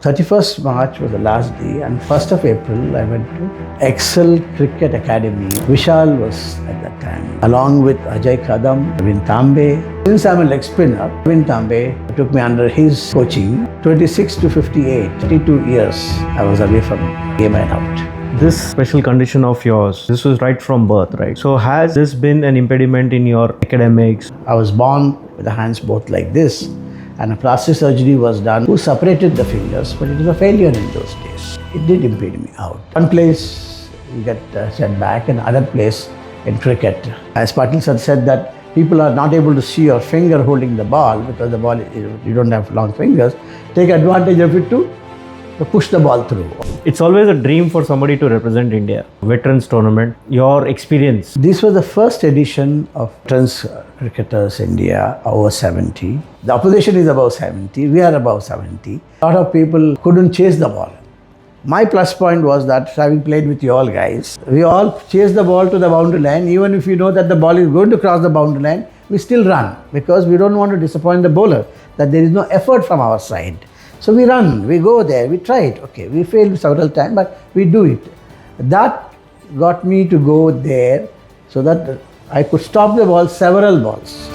31st March was the last day, and 1st of April I went to Excel Cricket Academy. Vishal was at that time, along with Ajay Kadam, Pravin Tambe. Since I'm a leg spinner, Pravin Tambe took me under his coaching. 26 to 58, 32 years I was away from game and out. This special condition of yours, this was right from birth, right? So has this been an impediment in your academics? I was born with the hands both like this, and a plastic surgery was done who separated the fingers, but it was a failure in those days. It did impede me out. One place you get set back, and another place in cricket. As Patil said that people are not able to see your finger holding the ball because the ball, you don't have long fingers. Take advantage of it to push the ball through. It's always a dream for somebody to represent India. Veterans tournament, your experience. This was the first edition of Veterans Cricketers India over 70. The opposition is above 70, we are above 70. A lot of people couldn't chase the ball. My plus point was that, having played with you all guys, we all chase the ball to the boundary line. Even if you know that the ball is going to cross the boundary line, we still run because we don't want to disappoint the bowler, that there is no effort from our side. So we run, we go there, we try it. Okay, we failed several times, but we do it. That got me to go there so that I could stop the ball, several balls.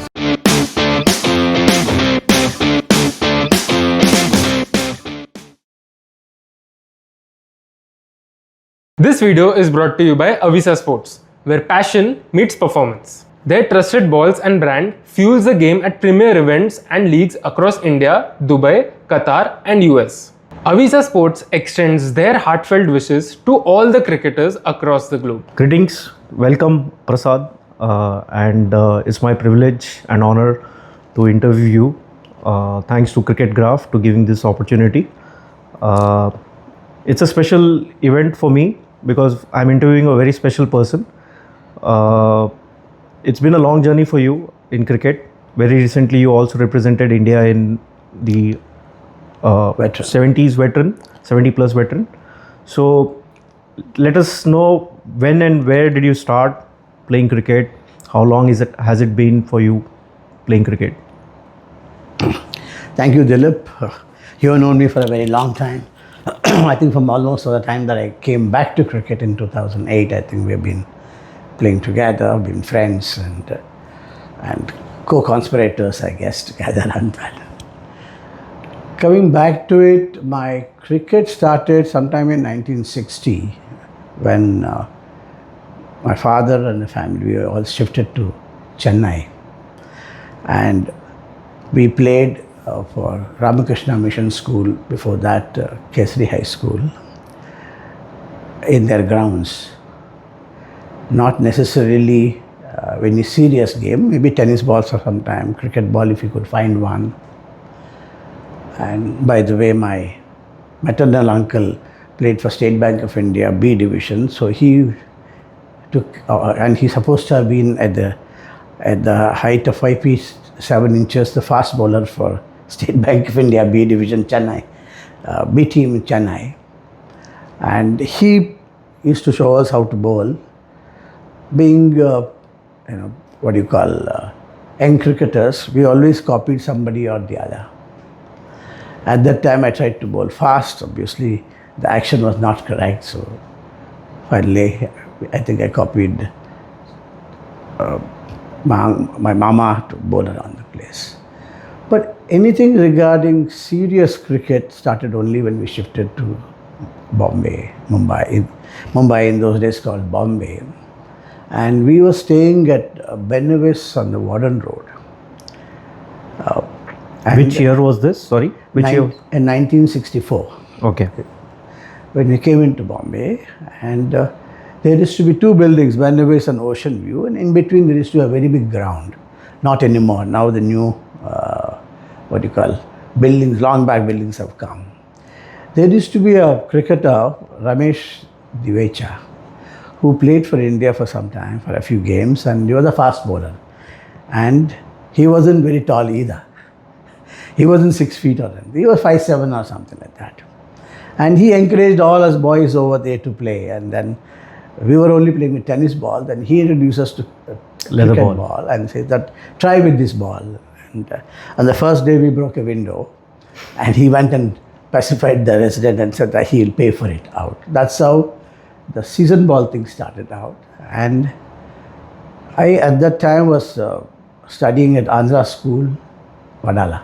This video is brought to you by Avisa Sports, where passion meets performance. Their trusted balls and brand fuels the game at premier events and leagues across India, Dubai, Qatar and US. Avisa Sports extends their heartfelt wishes to all the cricketers across the globe. Greetings, welcome Prasad, and it's my privilege and honor to interview you. Thanks to CRICKETGRAPH to giving this opportunity. It's a special event for me because I'm interviewing a very special person. It's been a long journey for you in cricket. Very recently, you also represented India in the 70s veteran, 70 plus veteran. So let us know when and where did you start playing cricket? How long has it been for you playing cricket? Thank you, Dilip. You have known me for a very long time. I think from almost the time that I came back to cricket in 2008, I think we've been playing together, been friends and co-conspirators, I guess, together and that. Coming back to it, my cricket started sometime in 1960 when my father and the family were all shifted to Chennai, and we played for Ramakrishna Mission School, before that Kesari High School, in their grounds. Not necessarily any serious game, maybe tennis balls for some time, cricket ball if you could find one. And by the way, my maternal uncle played for State Bank of India B division, so he took and he's supposed to have been at the height of 5 feet 7 inches, the fast bowler for State Bank of India B division Chennai, B team in Chennai, and he used to show us how to bowl. Being what you call young cricketers, we always copied somebody or the other. At that time I tried to bowl fast. Obviously the action was not correct, so finally I think I copied my mama to bowl around the place. But anything regarding serious cricket started only when we shifted to Mumbai in those days called Bombay. And we were staying at Benavis on the Warden Road. Which year was this? Sorry? Which year? In 1964. Okay. When we came into Bombay, and there used to be two buildings, Benavis and Ocean View, and in between there used to be a very big ground. Not anymore. Now the new, buildings, long back buildings have come. There used to be a cricketer, Ramesh Divecha, who played for India for some time, for a few games, and he was a fast bowler. And he wasn't very tall either. He wasn't 6 feet or anything. He was 5'7" or something like that. And he encouraged all us boys over there to play. And then we were only playing with tennis ball. Then he introduced us to leather cricket ball and said that, try with this ball. And on the first day we broke a window, and he went and pacified the resident and said that he will pay for it out. That's how the season ball thing started out. And I at that time was studying at Andhra School, Vadala.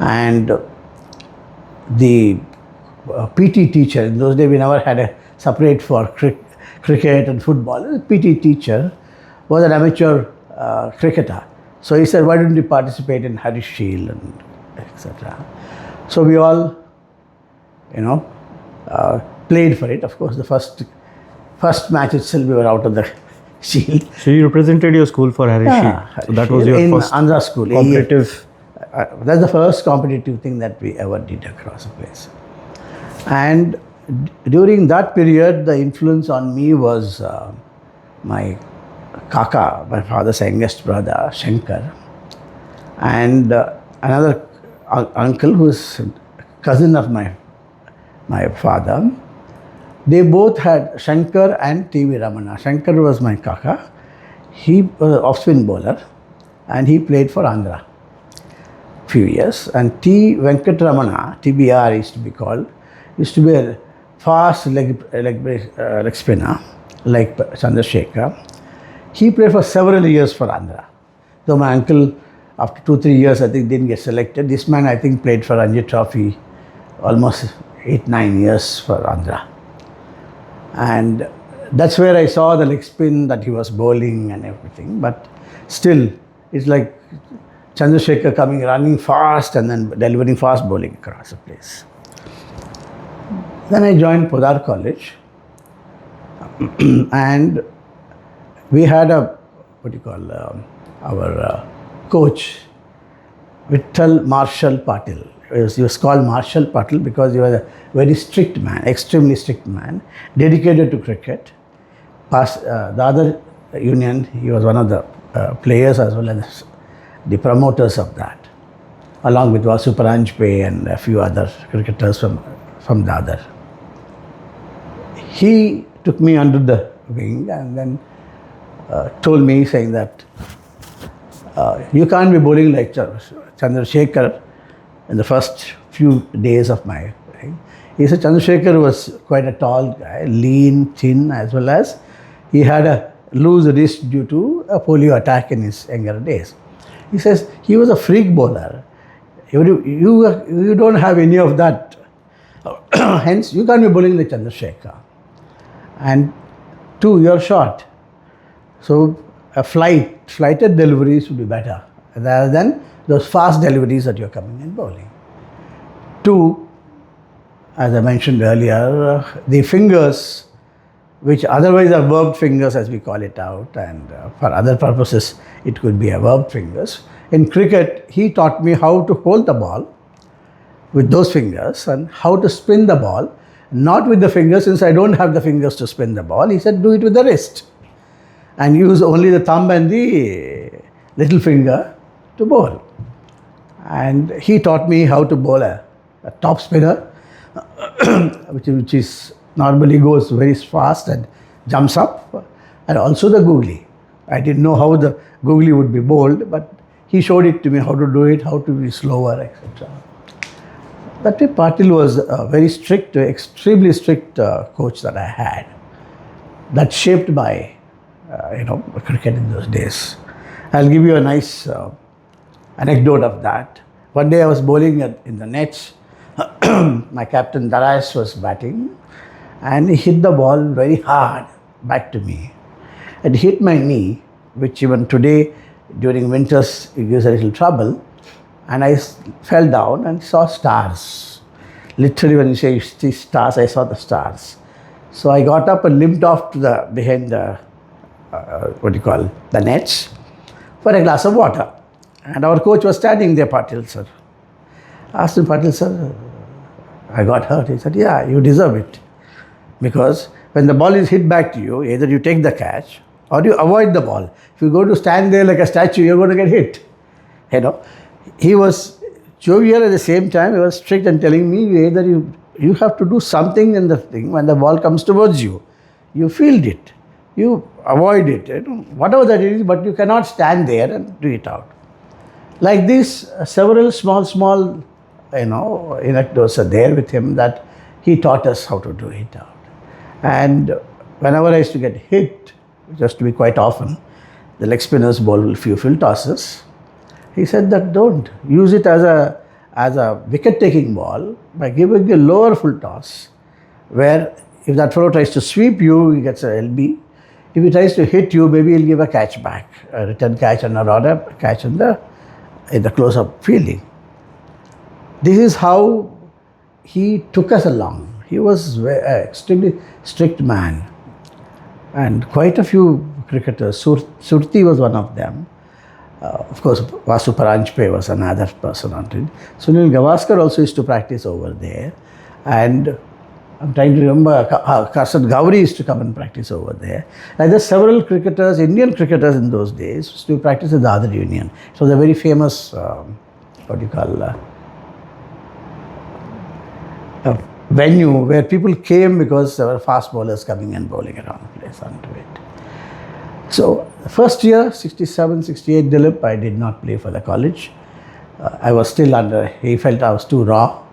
And the PT teacher, in those days we never had a separate for cricket and football. The PT teacher was an amateur cricketer. So he said, why don't you participate in Harris Shield and etc. So we all, played for it. Of course, the first match itself we were out of the Shield. So you represented your school for Harris Shield. So that was your in first Andhra School. competitive. That's the first competitive thing that we ever did across the place. And during that period, the influence on me was my kaka, my father's youngest brother, Shankar, and another uncle who is cousin of my father. They both had Shankar and T.V. Ramana. Shankar was my kaka. He was an off-spin bowler and he played for Andhra few years. And T. Venkatramana, TBR used to be called, used to be a fast leg spinner like Chandrasekhar. He played for several years for Andhra. Though my uncle, after 2-3 years, I think didn't get selected. This man, I think, played for Ranji Trophy almost 8-9 years for Andhra. And that's where I saw the leg spin that he was bowling and everything. But still, it's like Chandrasekhar running fast and then delivering fast bowling across the place. Then I joined Podar College and we had our coach, Vittal Marshal Patil. He was called Marshal Patil because he was a very strict man, extremely strict man, dedicated to cricket. The other union, he was one of the players as well as the promoters of that, along with Vasu Paranjpe and a few other cricketers from the other. He took me under the wing and then told me, saying that you can't be bowling like Chandrasekhar in the first few days of my thing. He said Chandrasekhar was quite a tall guy, lean, thin, as well as he had a loose wrist due to a polio attack in his younger days. He says he was a freak bowler. You don't have any of that. Hence, you can't be bowling like Chandrasekhar. And 2, you're short. So a flighted deliveries would be better rather than those fast deliveries that you're coming in bowling. 2, as I mentioned earlier, the fingers, which otherwise are verb fingers as we call it out, and for other purposes it could be a verb fingers. In cricket, he taught me how to hold the ball with those fingers and how to spin the ball, not with the fingers, since I don't have the fingers to spin the ball. He said do it with the wrist and use only the thumb and the little finger to bowl. And he taught me how to bowl a top spinner, which is normally goes very fast and jumps up, and also the googly. I didn't know how the googly would be bowled, but he showed it to me how to do it, how to be slower, etc. That way, Patil was a very strict, extremely strict coach that I had. That shaped my, cricket in those days. I'll give you a nice anecdote of that. One day I was bowling in the nets. My captain Darais was batting, and he hit the ball very hard back to me. It hit my knee, which even today during winters it gives a little trouble, and I fell down and saw stars. Literally, when you say stars, I saw the stars. So I got up and limped off to behind the the nets for a glass of water. And our coach was standing there, Patil sir. I asked him, Patil sir, I got hurt. He said, yeah, you deserve it. Because when the ball is hit back to you, either you take the catch or you avoid the ball. If you go to stand there like a statue, you're going to get hit. He was jovial at the same time. He was strict and telling me either you have to do something in the thing when the ball comes towards you. You field it. You avoid it. Whatever that is, but you cannot stand there and do it out. Like this, several small anecdotes are there with him that he taught us how to do it out. And whenever I used to get hit, just to be quite often, the leg spinners bowl a few full tosses. He said that don't use it as a wicket-taking ball by giving a lower full toss, where if that fellow tries to sweep you, he gets a LB. If he tries to hit you, maybe he'll give a catch back, a return catch and a rather catch in the close-up fielding. This is how he took us along. He was an extremely strict man, and quite a few cricketers. Surti was one of them. Of course, Vasu Paranjpe was another person on it. Sunil Gavaskar also used to practice over there, and I'm trying to remember, Prasad Gauri used to come and practice over there. And there's several cricketers, Indian cricketers in those days, used to practice at the other union. So the very famous, venue where people came because there were fast bowlers coming and bowling around the place onto it. So the first year, 67, 68 Dilip, I did not play for the college. I was still under, he felt I was too raw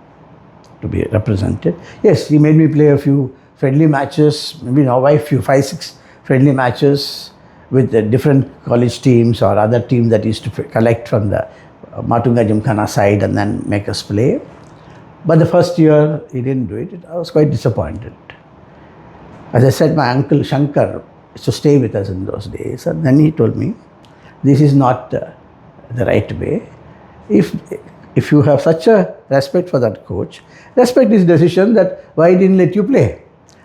to be represented. Yes, he made me play a few friendly matches, maybe now 5-6 friendly matches with the different college teams or other teams that used to collect from the Matunga Gymkhana side and then make us play. But the first year he didn't do it. I was quite disappointed. As I said, my uncle Shankar used to stay with us in those days, and then he told me, this is not the right way. If you have such a respect for that coach, respect his decision that why he didn't let you play.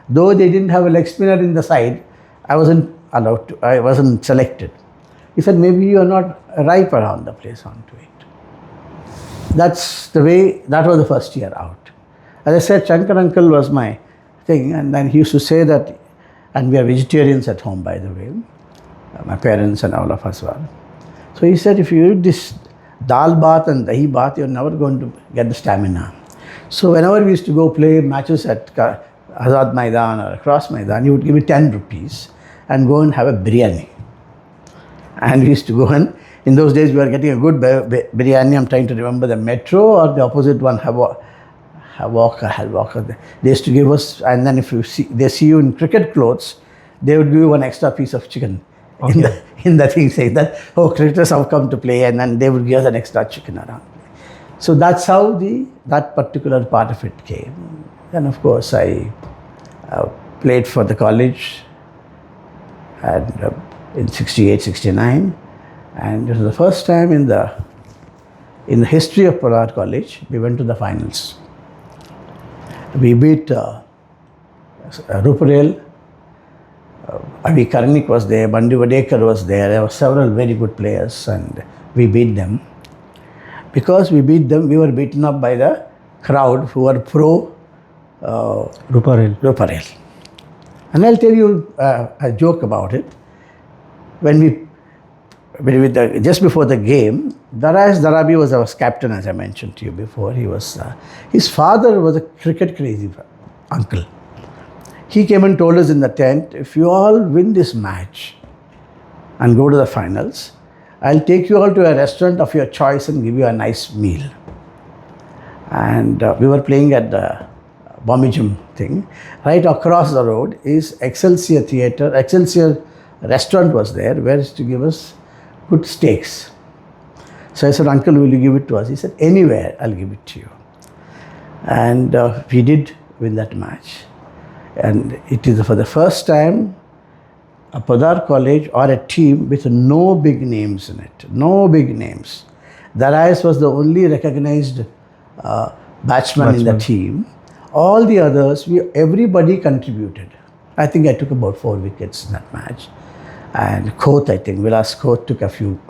Though they didn't have a leg spinner in the side, I wasn't allowed to, I wasn't selected. He said, maybe you are not ripe around the place onto it. That's the way, that was the first year out. As I said, Shankar uncle was my thing, and then he used to say that, and we are vegetarians at home, by the way, my parents and all of us were. So he said, if you eat this dal bath and dahi bath, you're never going to get the stamina. So whenever we used to go play matches at Azad Maidan or Cross Maidan, he would give me 10 rupees and go and have a biryani. And we used to go and, in those days we were getting a good biryani. I'm trying to remember the Metro or the opposite one, Halwaka. They used to give us, and then if they see you in cricket clothes, they would give you one extra piece of chicken. Okay. In the thing saying that, oh, cricketers have come to play, and then they would give us an extra chicken around. So that's how that particular part of it came. Then of course I played for the college and in 68, 69, and it was the first time in the history of Prasad College we went to the finals. We beat Ruparel. Avi Karnik was there, Bandu Vadekar was there were several very good players, and we beat them. Because we beat them, we were beaten up by the crowd who were pro Ruparel. And I'll tell you a joke about it. Just before the game, Darabi was our captain, as I mentioned to you before. He was his father was a cricket crazy uncle. He came and told us in the tent, if you all win this match and go to the finals, I'll take you all to a restaurant of your choice and give you a nice meal. And we were playing at the Bombay thing. Right across the road is Excelsior Theatre. Excelsior restaurant was there, where is to give us good steaks. So I said, Uncle, will you give it to us? He said, anywhere, I'll give it to you. And we did win that match. And it is for the first time a Prasad College or a team with no big names in it. No big names. Darius was the only recognized batsman in the team. All the others, everybody contributed. I think I took about 4 wickets in that match. And Khoth, I think, Vilas Khoth took a few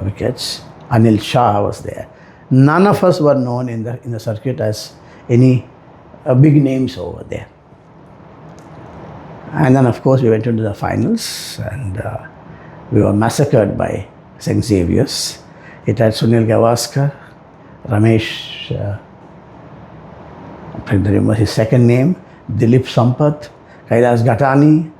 wickets. Anil Shah was there. None of us were known in the circuit as any big names over there. And then, of course, we went into the finals, and we were massacred by St. Xavier's. It had Sunil Gavaskar, Ramesh, I'm trying to remember his second name, Dilip Sampath, Kailas Ghatani.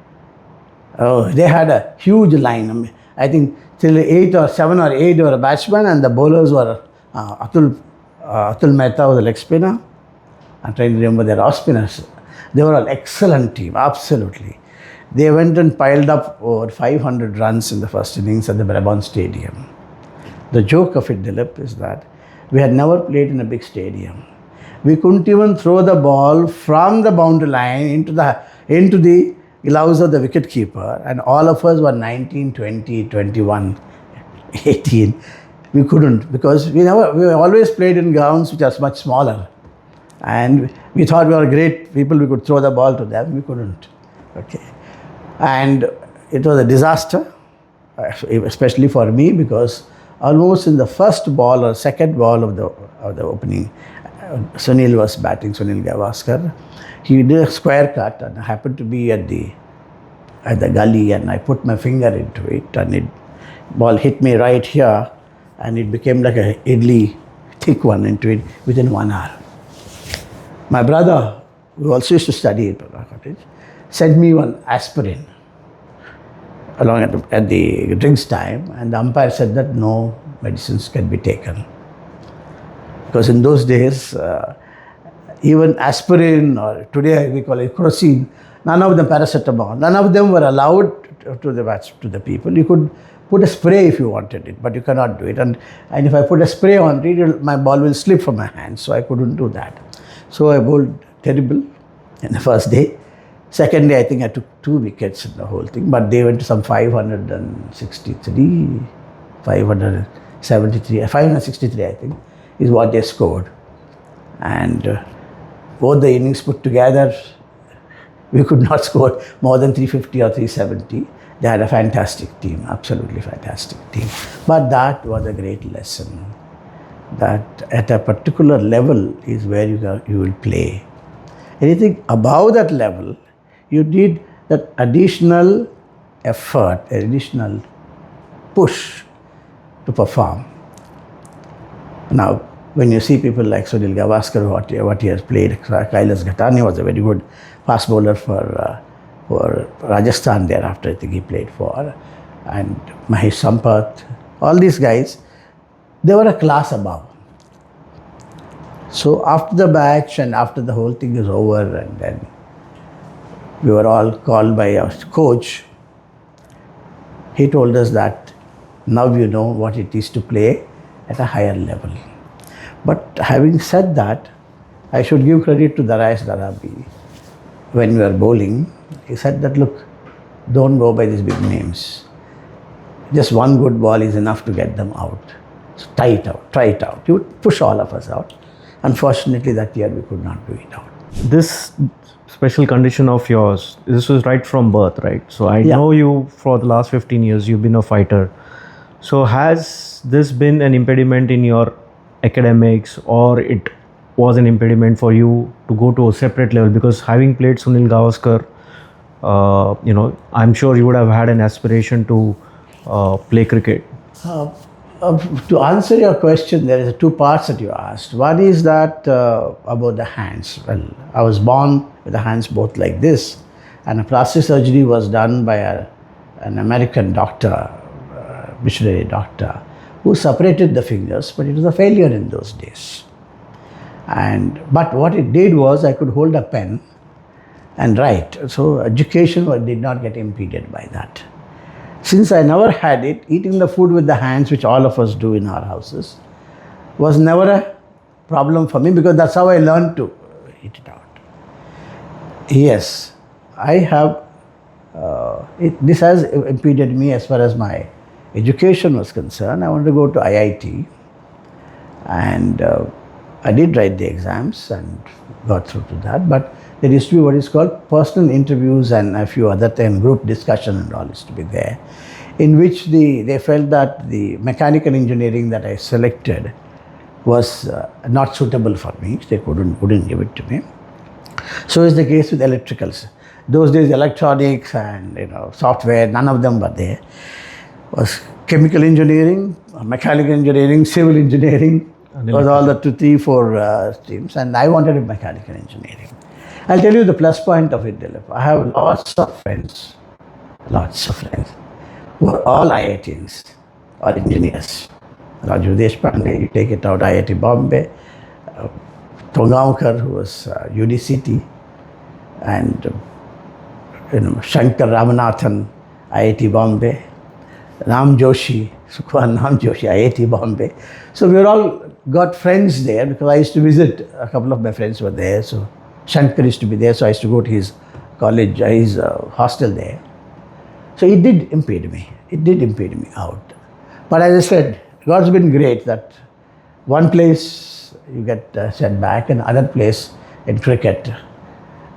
Oh, they had a huge line. I think till 7 or 8 were batsmen, and the bowlers were Atul Atul Mehta was a leg spinner. I'm trying to remember their off spinners. They were an excellent team, absolutely. They went and piled up over 500 runs in the first innings at the Brabant Stadium. The joke of it, Dilip, is that we had never played in a big stadium. We couldn't even throw the ball from the boundary line into the gloves of the wicket keeper, and all of us were 19, 20, 21, 18. We couldn't, because we always played in grounds which are much smaller. And we thought we were great people, we could throw the ball to them, we couldn't. Okay. And it was a disaster, especially for me, because almost in the first ball or second ball of the opening, Sunil was batting, Sunil Gavaskar. He did a square cut, and I happened to be at the gully, and I put my finger into it, and ball hit me right here, and it became like a idli, thick one into it within 1 hour. My brother, who also used to study at Cottage, sent me one aspirin along at the drinks time, and the umpire said that no medicines can be taken. Because in those days, even aspirin, or today we call it crocin, none of them, paracetamol, none of them were allowed to the people. You could put a spray if you wanted it, but you cannot do it. And if I put a spray on it, my ball will slip from my hand, so I couldn't do that. So I bowled terrible in the first day. Second day, I think I took 2 wickets in the whole thing, but they went to some 563, 563, I think, is what they scored. And both the innings put together, we could not score more than 350 or 370. They had a fantastic team, absolutely fantastic team. But that was a great lesson, that at a particular level is where you will play. Anything above that level, you need that additional effort, additional push to perform. Now, when you see people like Sunil Gavaskar, what he has played, Kailas Ghatani was a very good fast bowler for Rajasthan thereafter, I think he played for, and Mahesh Sampath, all these guys, they were a class above. So after the match and after the whole thing is over, and then we were all called by our coach, he told us that now you know what it is to play at a higher level. But having said that, I should give credit to Darayas Darabi. When we were bowling, he said that, look, don't go by these big names. Just one good ball is enough to get them out. So try it out. He would push all of us out. Unfortunately, that year we could not do it out. This special condition of yours, this was right from birth, right? So I know you for the last 15 years, you've been a fighter. So has this been an impediment in your academics, or it was an impediment for you to go to a separate level? Because having played Sunil Gavaskar, I'm sure you would have had an aspiration to play cricket. To answer your question, there is 2 parts that you asked. One is that about the hands. Well, I was born with the hands both like this, and a plastic surgery was done by an American doctor, missionary doctor, who separated the fingers, but it was a failure in those days. But what it did was I could hold a pen and write. So education did not get impeded by that. Since I never had it, eating the food with the hands, which all of us do in our houses, was never a problem for me, because that's how I learned to eat it out. Yes, I have, this has impeded me as far as my education was concerned. I wanted to go to IIT, and I did write the exams and got through to that, but there used to be what is called personal interviews and a few other things, group discussion and all used to be there, in which they felt that the mechanical engineering that I selected was not suitable for me. They wouldn't give it to me. So is the case with electricals. Those days electronics and software, none of them were there. It was chemical engineering, mechanical engineering, civil engineering. It was all the 2, 3, 4 streams, and I wanted mechanical engineering. I'll tell you the plus point of it, Dilip. I have lots of friends, who are all IITians or engineers. Raju Deshpande, you take it out, IIT Bombay, Gavaskar, who was UDCT, and Shankar Ramanathan, IIT Bombay, Ram Joshi, Sukhwan Ram Joshi, IIT Bombay. So we all got friends there because I used to visit, a couple of my friends were there. So Shankar used to be there, so I used to go to his college, his hostel there. So it did impede me. It did impede me out. But as I said, God's been great that one place you get set back and other place in cricket.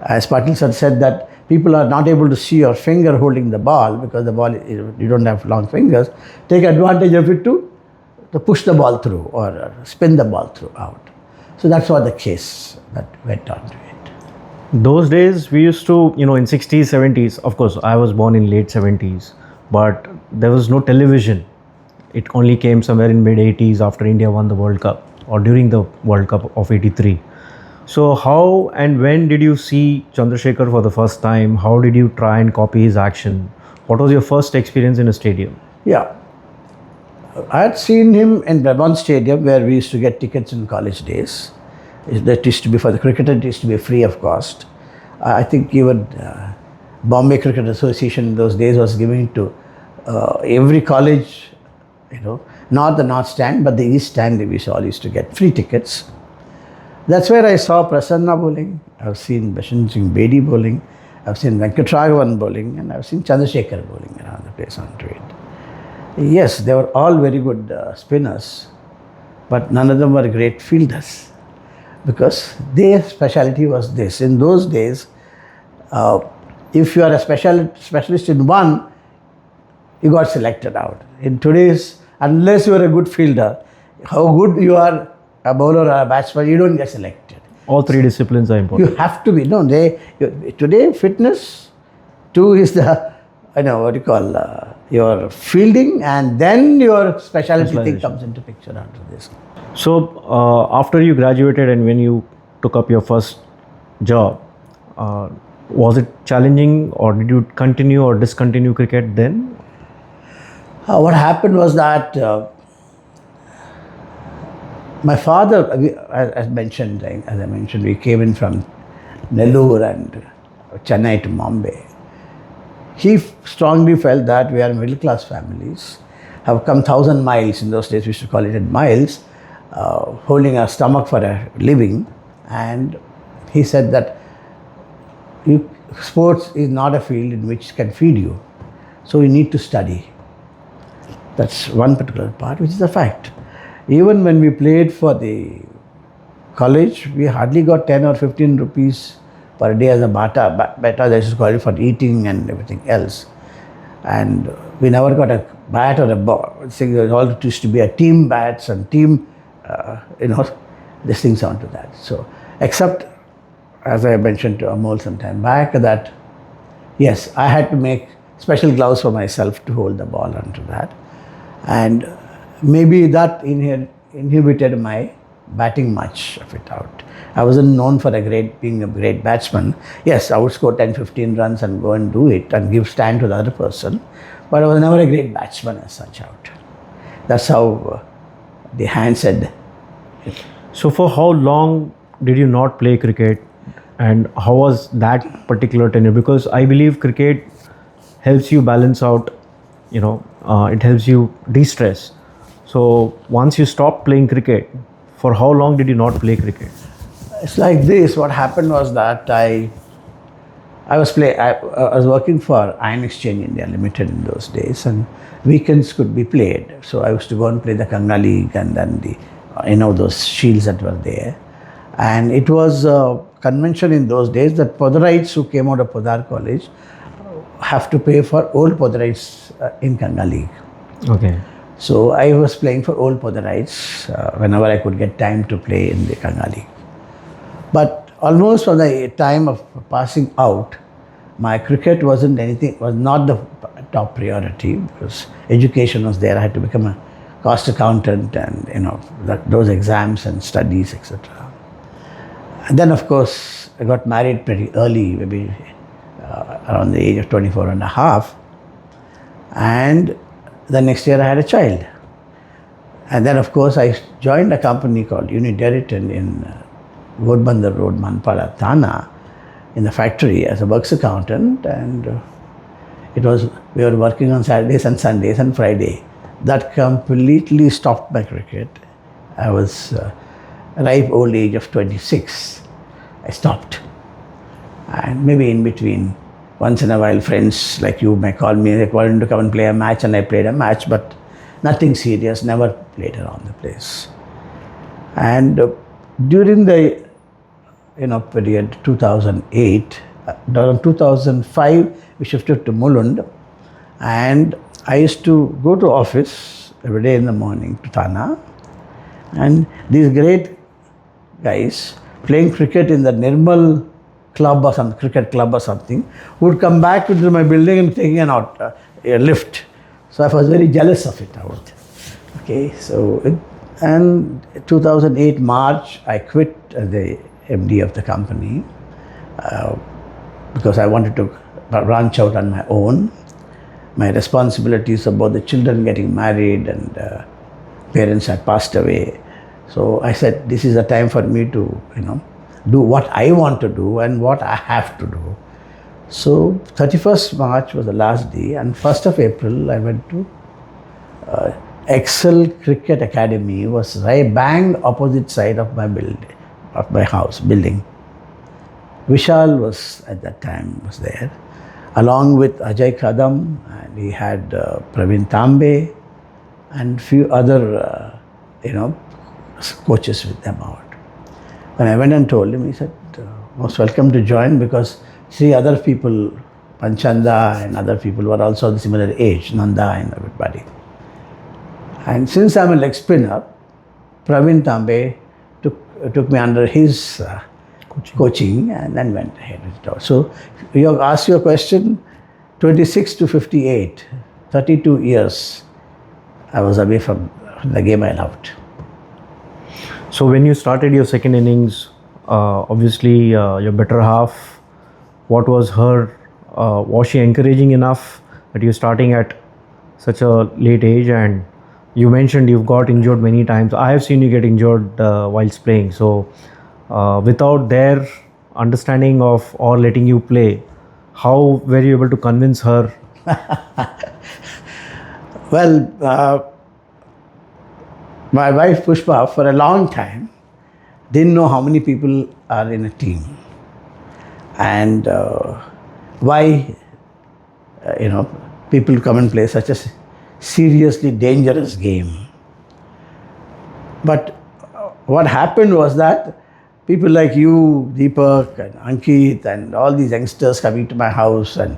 As Patil said that people are not able to see your finger holding the ball because the ball, you don't have long fingers. Take advantage of it to push the ball through or spin the ball through out. So that's what the case that went on to it. Those days we used to, in 60s, 70s, of course, I was born in late 70s, but there was no television. It only came somewhere in mid 80s after India won the World Cup or during the World Cup of 83. So how and when did you see Chandrasekhar for the first time? How did you try and copy his action? What was your first experience in a stadium? Yeah. I had seen him in Brabant Stadium where we used to get tickets in college days. That used to be for the cricketer, it used to be free of cost. I think even Bombay Cricket Association in those days was giving to every college, not the north stand, but the east stand, we all used to get free tickets. That's where I saw Prasanna bowling, I've seen Bashan Singh Bedi bowling, I've seen Venkatragavan bowling, and I've seen Chandrasekhar bowling around the place onto it. Yes, they were all very good spinners, but none of them were great fielders because their speciality was this. In those days, if you are a specialist in one, you got selected out. In today's, unless you are a good fielder, how good you are a bowler or a batsman, you don't get selected. All three disciplines are important. You have to be. No, today fitness, two is the, your fielding, and then your specialty thing comes into picture after this. So after you graduated and when you took up your first job, was it challenging or did you continue or discontinue cricket then? What happened was that my father, as I mentioned, we came in from Nellore and Chennai to Bombay. He strongly felt that we are middle class families, have come 1,000 miles, in those days we used to call it miles, holding our stomach for a living. And he said that sports is not a field in which can feed you. So you need to study. That's one particular part, which is a fact. Even when we played for the college, we hardly got 10 or 15 rupees per day as a bata, they used to call it, for eating and everything else. And we never got a bat or a ball. It all used to be a team bats and team, these things onto that. So, except, as I mentioned to Amol some time back, that yes, I had to make special gloves for myself to hold the ball onto that. And maybe that inhibited my batting much of it out. I wasn't known for being a great batsman. Yes, I would score 10-15 runs and go and do it and give stand to the other person, but I was never a great batsman as such out. That's how the hand said. So for how long did you not play cricket and how was that particular tenure? Because I believe cricket helps you balance out, it helps you de-stress. So once you stopped playing cricket, for how long did you not play cricket? It's like this. What happened was that I was working for Iron Exchange India Limited in those days, and weekends could be played. So I used to go and play the Kanga League and then those shields that were there. And it was a convention in those days that Podarites who came out of Podar College have to pay for old Podarites in Kanga League. Okay. So I was playing for old Podarites whenever I could get time to play in the Kanga League. But almost from the time of passing out, my cricket was not the top priority because education was there. I had to become a cost accountant and those exams and studies, etc. And then of course I got married pretty early, maybe around the age of 24 and a half. And the next year I had a child. And then, of course, I joined a company called Unideriton in Ghodbandar Road, Manpara, Thana, in the factory as a works accountant. And we were working on Saturdays and Sundays and Friday. That completely stopped my cricket. I was ripe old age of 26. I stopped. And maybe in between, once in a while, friends like you may call me, they call me to come and play a match, and I played a match, but nothing serious, never played around the place. And during the period 2008, around 2005, we shifted to Mulund, and I used to go to office every day in the morning to Thana, and these great guys playing cricket in the Nirmal club or some cricket club or something would come back into my building and taking a lift. So I was very jealous of it out. Okay, and 2008 March, I quit as the MD of the company because I wanted to branch out on my own. My responsibilities about the children getting married and parents had passed away. So I said, this is a time for me to, do what I want to do and what I have to do. So 31st March was the last day, and 1st of April I went to Excel Cricket Academy. Was right bang opposite side of my building. Vishal was at that time there, along with Ajay Kadam, and he had Pravin Tambe and few other coaches with them out. When I went and told him, he said, most welcome to join, because 3 other people, Panchanda and other people, were also the similar age, Nanda and everybody. And since I'm a leg spinner, Pravin Tambe took me under his coaching and then went ahead with it all. So you have asked your question, 26 to 58, 32 years I was away from the game I loved. So when you started your second innings, obviously your better half, what was her, was she encouraging enough that you're starting at such a late age? And you mentioned you've got injured many times. I have seen you get injured whilst playing. So without their understanding of or letting you play, how were you able to convince her? Well, my wife Pushpa, for a long time, didn't know how many people are in a team and why people come and play such a seriously dangerous game. But what happened was that people like you, Deepak and Ankit and all these youngsters coming to my house and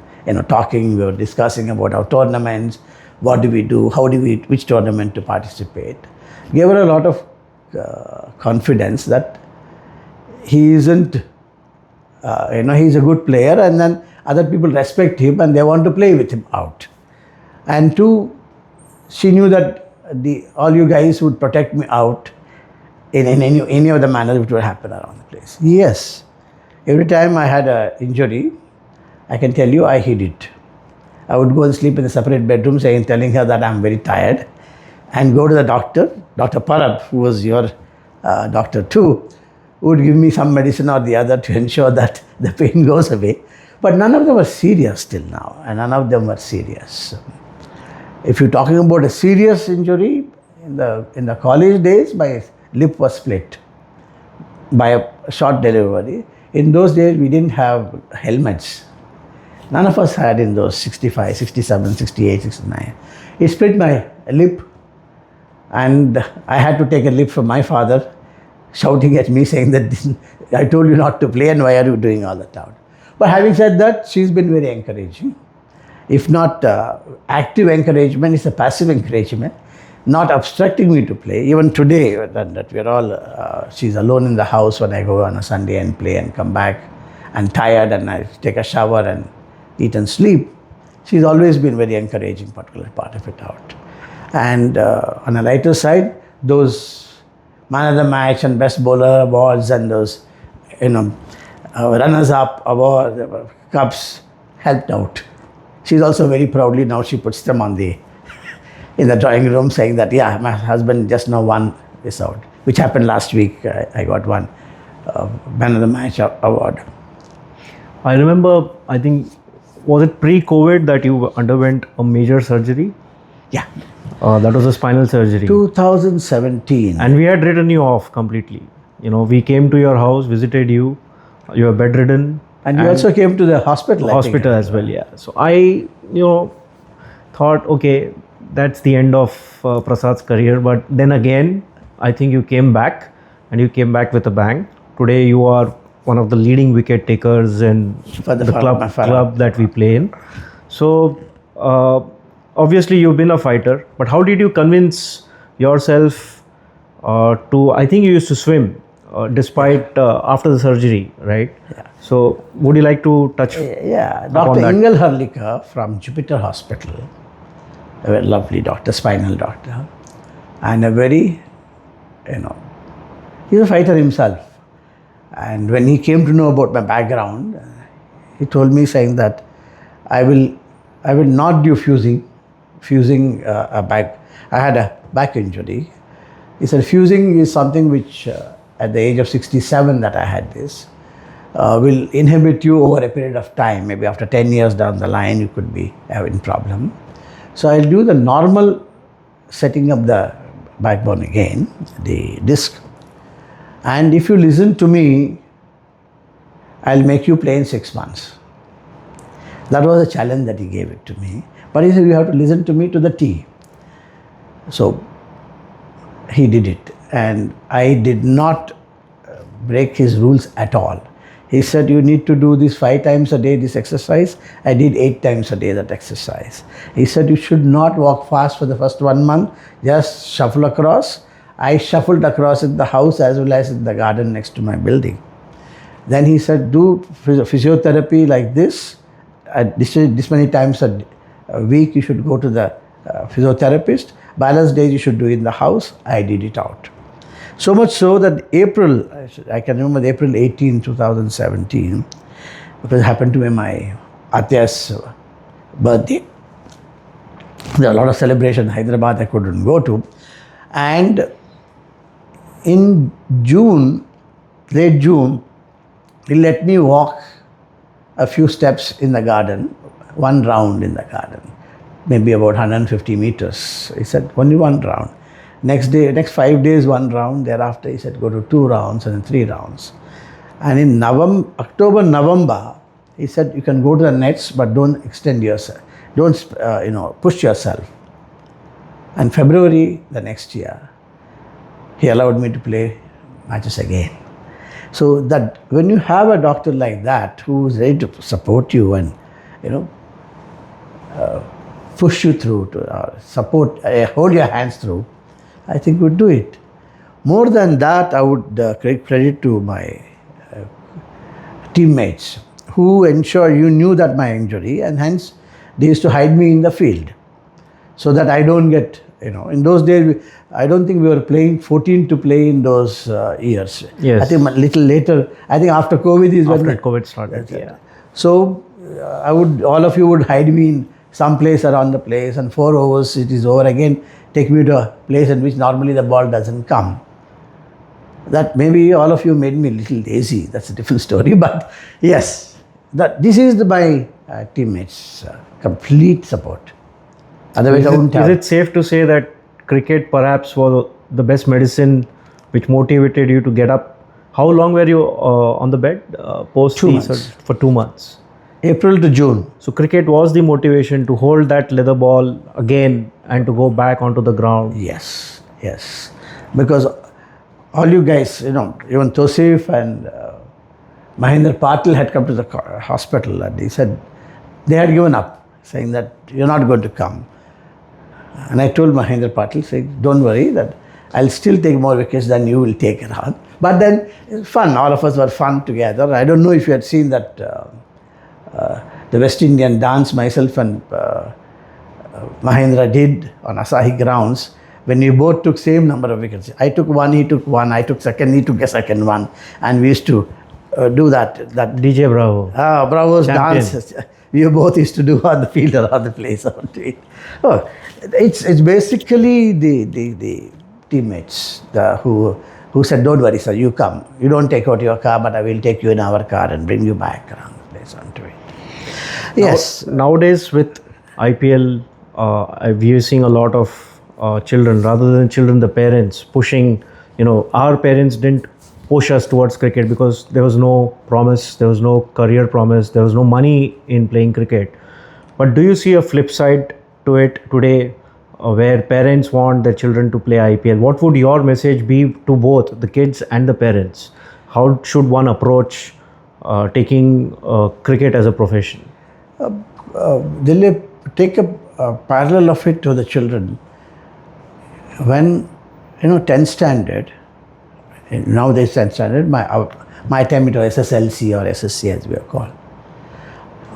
talking, we were discussing about our tournaments, what do we do, which tournament to participate, gave her a lot of confidence that he isn't, he's a good player, and then other people respect him and they want to play with him out. And 2, she knew that all you guys would protect me out in any of the manner which would happen around the place. Yes, every time I had an injury, I can tell you I hid it. I would go and sleep in a separate bedroom, telling her that I'm very tired, and go to the doctor, Dr. Parab, who was your doctor too, would give me some medicine or the other to ensure that the pain goes away. But none of them were serious till now, and none of them were serious. If you're talking about a serious injury, in the college days, my lip was split by a short delivery. In those days, we didn't have helmets. None of us had in those 65, 67, 68, 69. It split my lip, and I had to take a lip from my father, shouting at me, saying that I told you not to play and why are you doing all that out. But having said that, she's been very encouraging. If not active encouragement, it's a passive encouragement, not obstructing me to play. Even today, that we're all, she's alone in the house when I go on a Sunday and play and come back and tired, and I take a shower and eat and sleep. She's always been very encouraging, particular part of it out. And on a lighter side, those man of the match and best bowler awards and those, runners-up awards, cups helped out. She's also very proudly now she puts them on the in the drawing room saying that, yeah, my husband just now won this out, which happened last week. I got one Man of the Match award. I remember, I think, was it pre-COVID that you underwent a major surgery? Yeah, That was a spinal surgery. 2017. And we had written you off completely. You know, we came to your house, visited you, you were bedridden. And you also came to the hospital. Hospital as well, yeah. So I, thought, okay, that's the end of Prasad's career. But then again, I think you came back, and you came back with a bang. Today you are one of the leading wicket takers in the club that we play in. So obviously you've been a fighter, but how did you convince yourself to, I think you used to swim despite after the surgery, right? Yeah. So would you like to touch Yeah, upon Dr. that? Ingel Harlikar from Jupiter Hospital, a very lovely doctor, spinal doctor, and a very, he's a fighter himself. And when he came to know about my background, he told me saying that I will not do fusing a back. I had a back injury. He said fusing is something which at the age of 67 that I had this, will inhibit you over a period of time. Maybe after 10 years down the line, you could be having problem. So I'll do the normal setting up the backbone again, the disc. And if you listen to me, I'll make you play in 6 months. That was a challenge that he gave it to me. But he said, you have to listen to me to the T. So he did it. And I did not break his rules at all. He said, you need to do this 5 times a day, this exercise. I did 8 times a day that exercise. He said, you should not walk fast for the first 1 month. Just shuffle across. I shuffled across in the house as well as in the garden next to my building. Then he said, do physiotherapy like this. This many times a week you should go to the physiotherapist. Balance days you should do in the house. I did it out. So much so that I can remember April 18, 2017, because it happened to be my Atya's birthday. There were a lot of celebration in Hyderabad I couldn't go to. And in June, late June, he let me walk a few steps in the garden, 1 round in the garden, maybe about 150 meters. He said, only 1 round. Next 5 days, 1 round. Thereafter, he said, go to 2 rounds and then 3 rounds. And in October, November, he said, you can go to the nets, but don't extend yourself. Don't, push yourself. And February the next year, he allowed me to play matches again. So that when you have a doctor like that who is ready to support you and, push you through, to support, hold your hands through, I think would do it. More than that, I would credit to my teammates who ensured you knew that my injury, and hence they used to hide me in the field so that I don't get, in those days, I don't think we were playing 14 to play in those years. Yes. I think a little later, I think after COVID is when... After COVID started, yeah. So all of you would hide me in some place around the place, and 4 overs, it is over again, take me to a place in which normally the ball doesn't come. That maybe all of you made me a little lazy, that's a different story, but yes, this is my teammates' complete support. Otherwise, I wouldn't have. Is it safe to say that cricket perhaps was the best medicine which motivated you to get up? How long were you on the bed post 2 months. For 2 months. April to June. So cricket was the motivation to hold that leather ball again and to go back onto the ground. Yes. Because all you guys, even Tosif and Mahendra Patil had come to the hospital, and he said they had given up, saying that you're not going to come. And I told Mahendra Patil, saying, don't worry, that I'll still take more wickets than you will take around. But then it's fun. All of us were fun together. I don't know if you had seen that the West Indian dance myself and Mahendra did on Asahi grounds when we both took same number of wickets. I took 1, he took 1, I took second, he took a second one, and we used to do that DJ Bravo. Bravo's Champion. dance. We both used to do on the field around the place. Oh, it's basically the teammates who said, don't worry, sir, you come. You don't take out your car, but I will take you in our car and bring you back around the place onto it. Yes. Nowadays with IPL, we are seeing a lot of children, rather than children, the parents pushing. Our parents didn't push us towards cricket because there was no promise, there was no career promise, there was no money in playing cricket. But do you see a flip side to it today, where parents want their children to play IPL? What would your message be to both the kids and the parents? How should one approach taking cricket as a profession? Dilip, take a parallel of it to the children. When 10th standard, nowadays 10th standard, my time it was SSLC or SSC as we are called.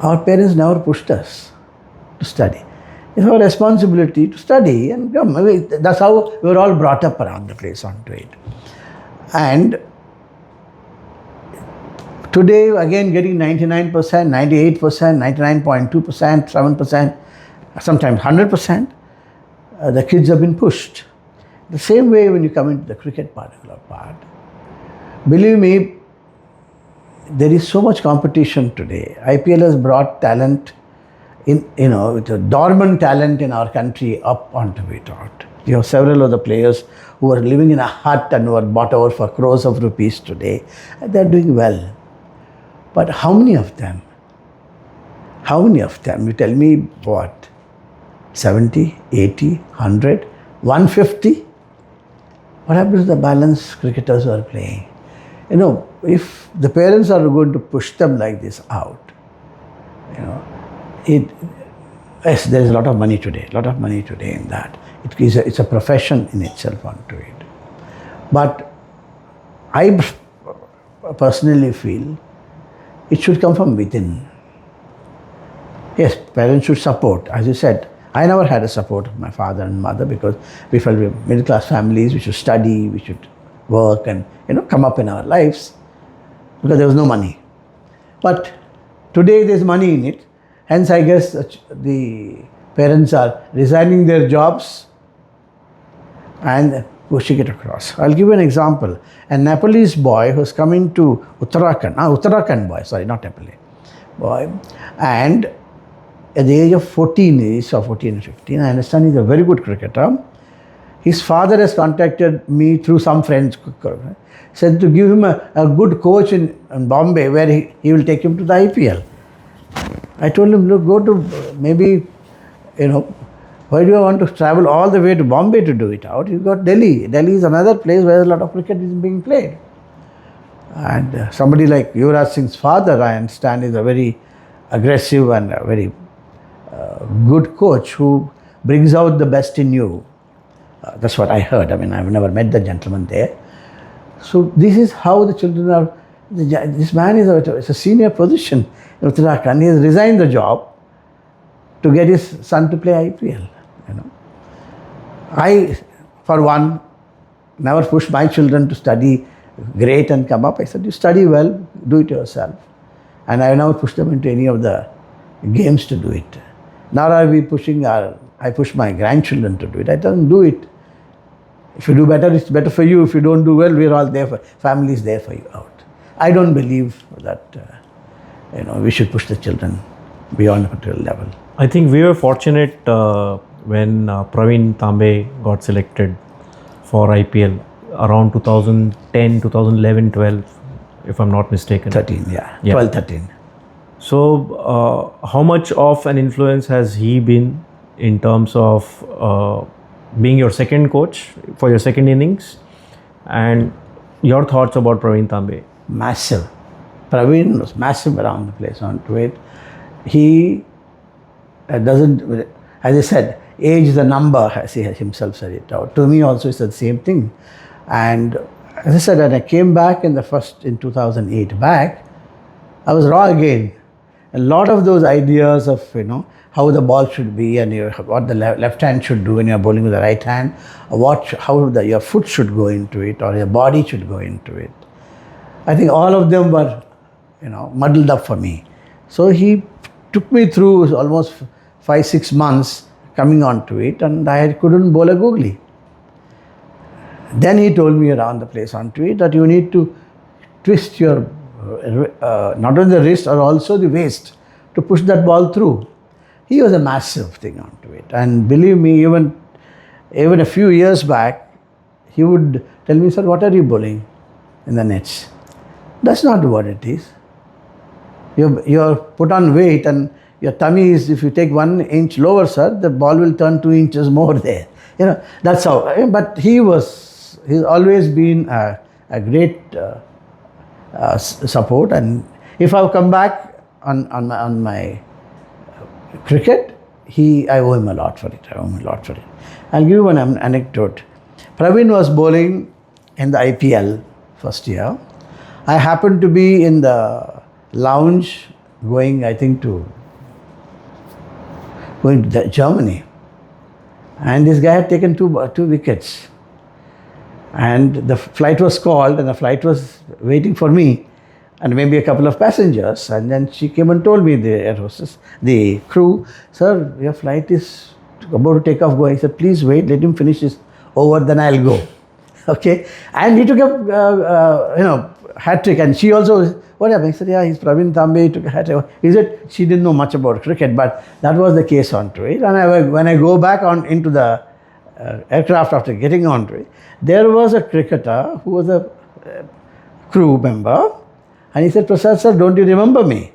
Our parents never pushed us to study. It's our responsibility to study and come. That's how we were all brought up around the place onto it. And today, again, getting 99%, 98%, 99.2%, 7%, sometimes 100%, the kids have been pushed. The same way when you come into the cricket particular part, believe me, there is so much competition today. IPL has brought talent with a dormant talent in our country up onto it out. You have several of the players who are living in a hut and who are bought over for crores of rupees today, and they're doing well. But how many of them? You tell me what? 70, 80, 100, 150? What happens to the balance cricketers who are playing? If the parents are going to push them like this out, yes, there is a lot of money today in that. It's a profession in itself onto it. But I personally feel it should come from within. Yes, parents should support. As you said, I never had a support of my father and mother because we felt we were middle class families, we should study, we should work and come up in our lives because there was no money. But today there's money in it. Hence, I guess the parents are resigning their jobs and pushing it across. I'll give you an example. A Nepalese boy who's coming to Uttarakhand boy, sorry, not Nepali boy, and at the age of 14, 14 or 15, I understand he's a very good cricketer. His father has contacted me through some friends, said to give him a good coach in Bombay where he will take him to the IPL. I told him, look, go to maybe, why do you want to travel all the way to Bombay to do it out? You got Delhi. Delhi is another place where a lot of cricket is being played. And somebody like Yuvraj Singh's father, I understand, is a very aggressive and a very good coach who brings out the best in you. That's what I heard. I've never met the gentleman there. So this is how the children are. This man is a senior position in Uttarakhand. He has resigned the job to get his son to play IPL. I, for one, never pushed my children to study great and come up. I said, you study well, do it yourself. And I never pushed them into any of the games to do it. Nor are we I push my grandchildren to do it. I tell them, do it. If you do better, it's better for you. If you don't do well, we're all there family is there for you out. I don't believe that, we should push the children beyond a particular level. I think we were fortunate when Pravin Tambe got selected for IPL around 2010, 2011, 12, if I'm not mistaken. 13, yeah. 12, 13. So, how much of an influence has he been in terms of being your second coach for your second innings? And your thoughts about Pravin Tambe? Massive. Pravin was massive around the place onto it. He doesn't, as I said, age is a number, as he himself said it out. To me also it's the same thing. And as I said, when I came back in 2008 back, I was raw again. A lot of those ideas of, how the ball should be and what the left hand should do when you're bowling with the right hand, how your foot should go into it or your body should go into it. I think all of them were muddled up for me. So he took me through almost 5-6 months coming onto it, and I couldn't bowl a googly. Then he told me around the place onto it that you need to twist your not only the wrist or also the waist to push that ball through. He was a massive thing onto it, and believe me, even a few years back, he would tell me, "Sir, what are you bowling in the nets?" That's not what it is. You're put on weight, and your tummy is, if you take 1 inch lower, sir, the ball will turn 2 inches more there. That's how. But he's always been a great support, and if I've come back on my cricket, I owe him a lot for it. I'll give you an anecdote. Pravin was bowling in the IPL first year. I happened to be in the lounge going to Germany, and this guy had taken two wickets, and the flight was called, and the flight was waiting for me and maybe a couple of passengers, and then she came and told me, the air hostess, the crew, "Sir, your flight is about to take off, go." I said, "Please wait, let him finish this over, then I'll go." Okay, and he took a hat trick, and she also, "What happened?" I said, "Yeah, he's Pravin Tambe, he took a hat trick." He said she didn't know much about cricket, but that was the case onto it. And when I go back into the aircraft after getting onto it, there was a cricketer who was a crew member, and he said, "Prasad sir, don't you remember me?"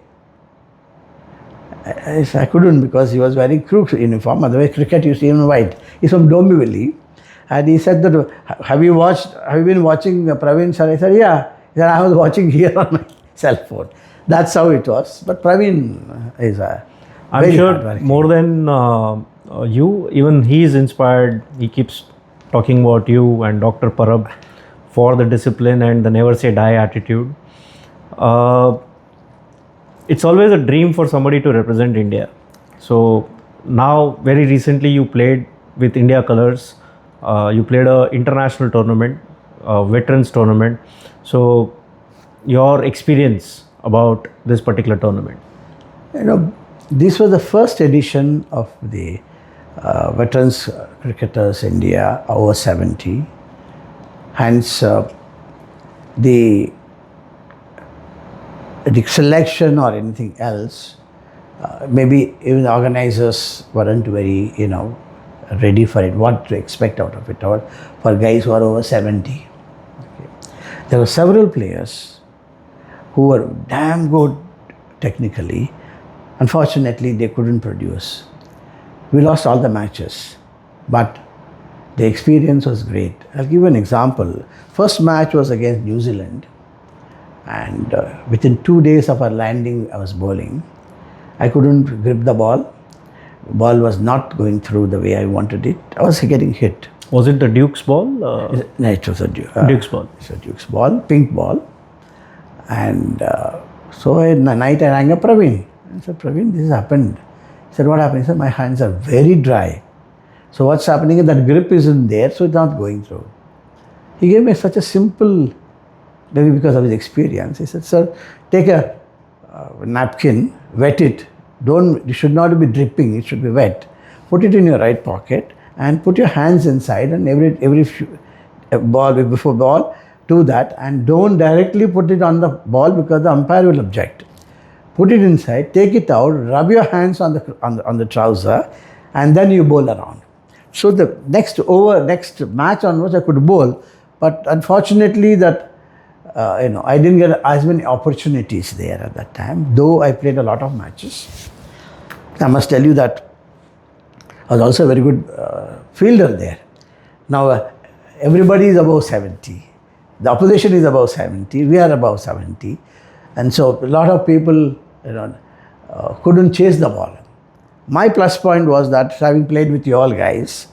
I couldn't, because he was wearing crew uniform. Otherwise, cricket you see him in white. He's from Dombivli, and he said that, have you been watching Pravin sir?" I said, "Yeah." He said, "I was watching here on my cell phone." That's how it was. But Pravin is I'm sure more than you, even he is inspired. He keeps talking about you and Dr. Parab for the discipline and the never say die attitude. It's always a dream for somebody to represent India. So now, very recently, you played with India colors. You played an international tournament, veterans tournament. So your experience about this particular tournament? This was the first edition of the Veterans Cricketers India over 70. Hence, the selection or anything else, maybe even the organizers weren't very, ready for it, what to expect out of it, or for guys who are over 70. Okay. There were several players who were damn good technically. Unfortunately, they couldn't produce. We lost all the matches, but the experience was great. I'll give you an example. First match was against New Zealand, and within 2 days of our landing, I was bowling. I couldn't grip the ball. The ball was not going through the way I wanted it. I was getting hit. Was it the Duke's ball? No, it was a Duke's ball. It's a Duke's ball, pink ball. And so at night I rang up Pravin. I said, "Pravin, this has happened." He said, "What happened?" He said, "My hands are very dry. So what's happening is that grip isn't there, so it's not going through." He gave me such a simple, maybe because of his experience. He said, "Sir, take a napkin, wet it. It should not be dripping, it should be wet. Put it in your right pocket and put your hands inside, and every before ball, do that, and don't directly put it on the ball because the umpire will object. Put it inside, take it out, rub your hands on the trouser, and then you bowl around." So the next match onwards I could bowl, but unfortunately that I didn't get as many opportunities there at that time, though I played a lot of matches. I must tell you that I was also a very good fielder there. Now everybody is above 70. The opposition is above 70. We are above 70. And so a lot of people couldn't chase the ball. My plus point was that, having played with you all guys,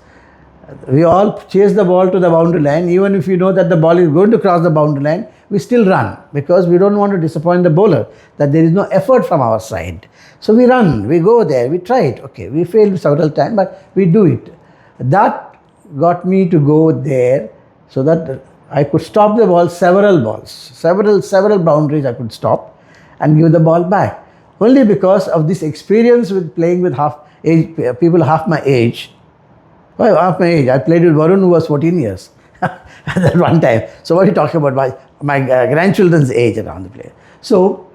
we all chase the ball to the boundary line. Even if you know that the ball is going to cross the boundary line, we still run, because we don't want to disappoint the bowler, that there is no effort from our side. So we run, we go there, we try it. Okay, we failed several times, but we do it. That got me to go there so that I could stop the ball, several boundaries I could stop. and give the ball back. Only because of this experience with playing with people half my age. Well, half my age. I played with Varun, who was 14 years at that one time. So what are you talking about? My grandchildren's age around the place. So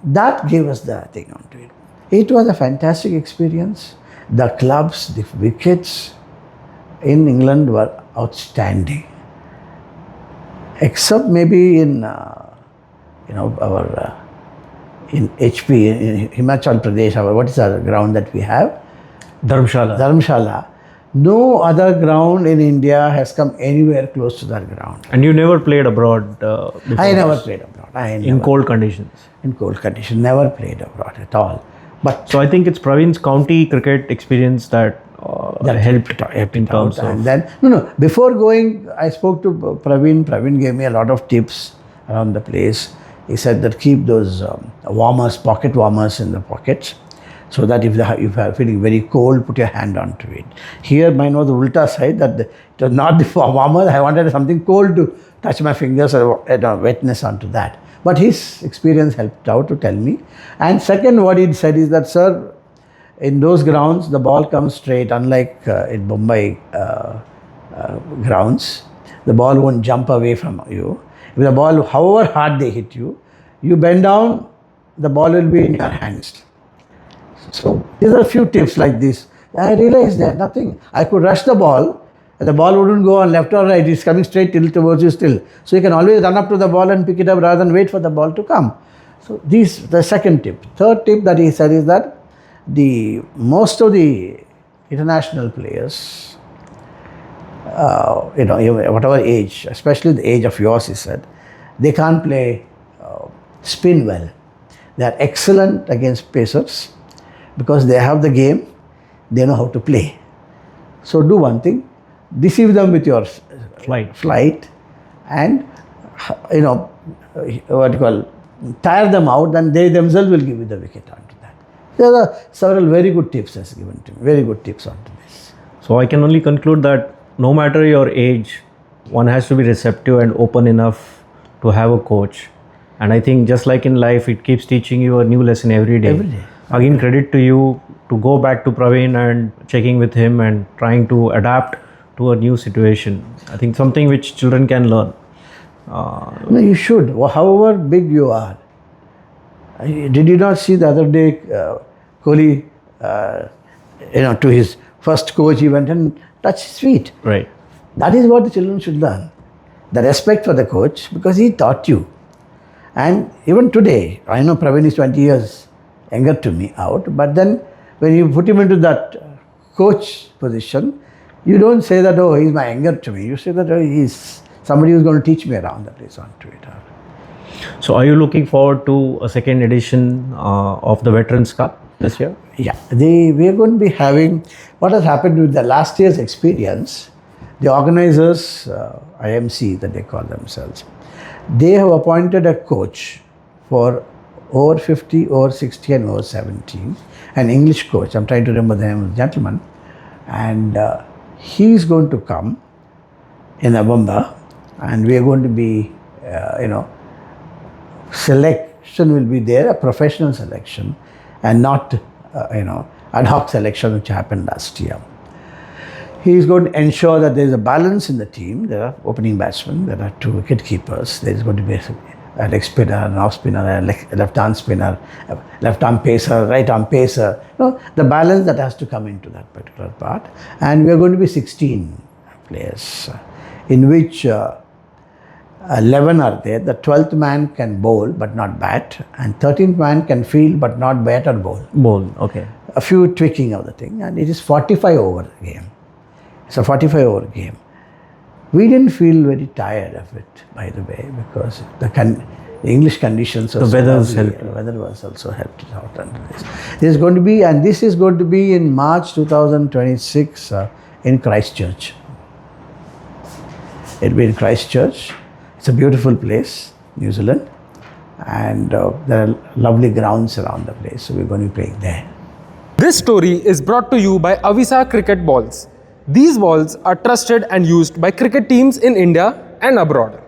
that gave us the thing onto it. It was a fantastic experience. The clubs, the wickets in England were outstanding. Except maybe in in HP, in Himachal Pradesh, what is our ground that we have? Dharamshala. No other ground in India has come anywhere close to that ground. And you never played abroad before? I never played abroad. In cold conditions? In cold conditions. Never played abroad at all. But so I think it's Pravin's county cricket experience that helped in terms of... And then, before going, I spoke to Pravin. Pravin gave me a lot of tips around the place. He said that keep those pocket warmers in the pockets, so that if you are feeling very cold, put your hand onto it. Here, mine was the ulta side, that it was not the warmer. I wanted something cold to touch my fingers or wetness onto that. But his experience helped out to tell me. And second, what he said is that, sir, in those grounds, the ball comes straight, unlike in Mumbai grounds. The ball won't jump away from you. If the ball, however hard they hit you, you bend down, the ball will be in your hands. So these are a few tips like this. I realized that nothing. I could rush the ball, and the ball wouldn't go on left or right. It's coming straight towards you still. So you can always run up to the ball and pick it up rather than wait for the ball to come. So the second tip. Third tip that he said is that most of the international players, whatever age, especially the age of yours, he said, they can't play spin well. They are excellent against pacers because they have the game, they know how to play. So do one thing, deceive them with your flight and, tire them out, and they themselves will give you the wicket onto that. There are several very good tips has given to me, very good tips onto this. So I can only conclude that no matter your age, one has to be receptive and open enough to have a coach. And I think just like in life, it keeps teaching you a new lesson every day. Again, credit to you to go back to Pravin and checking with him and trying to adapt to a new situation. I think something which children can learn. No, you should, however big you are. Did you not see the other day, Kohli, to his first coach, he went and touched his feet. Right. That is what the children should learn. The respect for the coach, because he taught you. And even today, I know Pravin is 20 years younger to me out, but then when you put him into that coach position, you don't say that, oh, he's my younger to me. You say that, oh, he's somebody who's going to teach me around the place onto it. So are you looking forward to a second edition of the Veterans Cup this year? Yeah, we are going to be having, what has happened with the last year's experience, the organizers, IMC that they call themselves, they have appointed a coach for over 50, over 60 and over 70, an English coach. I'm trying to remember the name of the gentleman. And he's going to come in November, and we are going to be, selection will be there, a professional selection, and not, ad hoc selection which happened last year. He is going to ensure that there is a balance in the team. There are opening batsmen, there are 2 wicket keepers, there is going to be a leg spinner, an off spinner, a left arm spinner, a left arm pacer, right arm pacer. The balance that has to come into that particular part. And we are going to be 16 players, in which 11 are there. The 12th man can bowl but not bat, and 13th man can field but not bat or bowl. Okay. A few tweaking of the thing, and it is 45 over game. It's a 45 over game. We didn't feel very tired of it, by the way, because the English conditions the weather's helped. The weather was also helped out under this. This is going to be, and this is going to be in March 2026 in Christchurch. It will be in Christchurch. It's a beautiful place, New Zealand, and there are lovely grounds around the place, so we're going to be playing there. This story is brought to you by Avisa Cricket Balls. These balls are trusted and used by cricket teams in India and abroad.